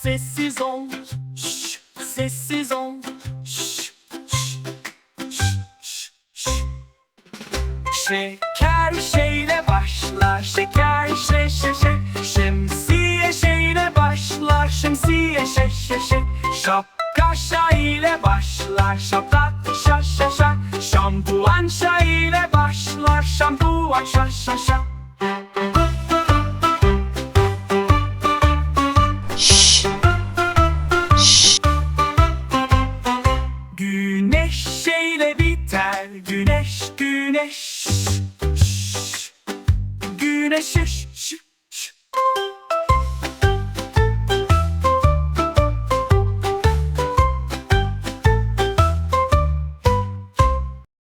Sessiz ol, şş, sessiz ol. Şş, şş, şş, şş, şş. Şeker şeyle başlar, şeker şe şe şe. Şemsiye şeyle başlar, şemsiye şe şe şe. Şapka şa ile başlar, şapka şa şa şa. Şampuan şa ile başlar, şampuan şa şa şa. Güneş şeyle biter, güneş güneş. Güneş